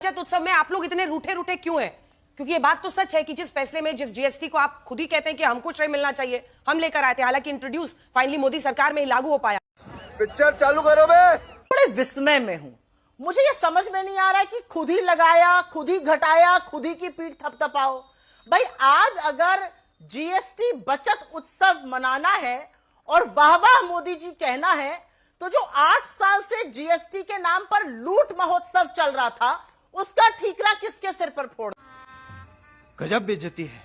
बचत उत्सव में आप लोग इतने रूठे रूठे क्यों हैं? क्योंकि ये बात तो सच है कि जिस फैसले में, जिस जीएसटी को आप खुद ही कहते हैं कि हमको श्रेय मिलना चाहिए, हम लेकर आए थे, हालांकि इंट्रोड्यूस फाइनली मोदी सरकार में ही लागू हो पाया। पिक्चर चालू करो बे। बड़े विस्मय में हूं। मुझे ये समझ में नहीं आ रहा है कि खुद ही लगाया, खुद ही घटाया, खुद ही की पीठ थपथपाओ। भाई आज अगर जीएसटी बचत उत्सव मनाना है और वाह वाह मोदी जी कहना है, तो जो 8 साल से जीएसटी के नाम पर लूट महोत्सव चल रहा था, उसका ठीकरा किसके सिर पर गजब बेइज्जती है।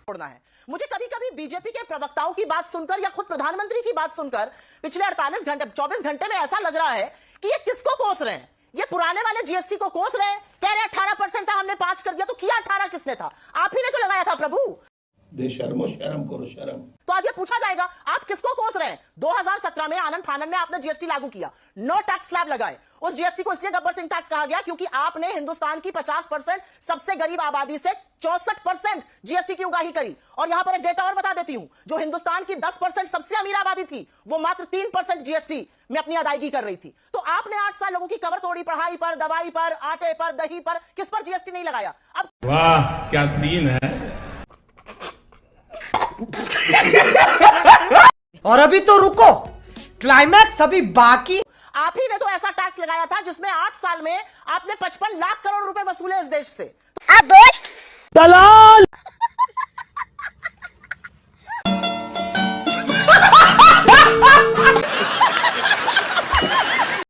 फोड़ना है? मुझे कभी कभी बीजेपी के प्रवक्ताओं की बात सुनकर या खुद प्रधानमंत्री की बात सुनकर पिछले 24 घंटे में ऐसा लग रहा है कि ये किसको कोस रहे हैं? ये पुराने वाले जीएसटी को कोस रहे हैं। कह रहे 18% था, हमने 5 कर दिया। तो किया 18 किसने था? आप ही ने तो लगाया था प्रभु। बेशर्मो, शर्म करो शर्म। तो आज ये पूछा जाएगा आप किसको कोस रहे हैं? 2017 में आनंद फानन में आपने जीएसटी लागू किया, नो टैक्स स्लैब लगाए। उस जीएसटी को इसलिए गब्बर सिंह टैक्स कहा गया क्योंकि आपने हिंदुस्तान की 50% सबसे गरीब आबादी से 64% जीएसटी की उगाही करी। और यहां पर एक डेटा और बता देती हूं, जो हिंदुस्तान की 10% सबसे अमीर आबादी थी, वो मात्र 3% जीएसटी में अपनी अदायगी कर रही थी। तो आपने 8 साल लोगों की कबर तोड़ी, पढ़ाई पर, दवाई पर, आटे पर, दही पर, किस पर जीएसटी नहीं लगाया? अब वाह क्या सीन है। और अभी तो रुको, क्लाइमैक्स अभी बाकी। आप ही ने तो ऐसा टैक्स लगाया था जिसमें 8 साल में आपने 55 लाख करोड़ रुपए वसूले इस देश से। दलाल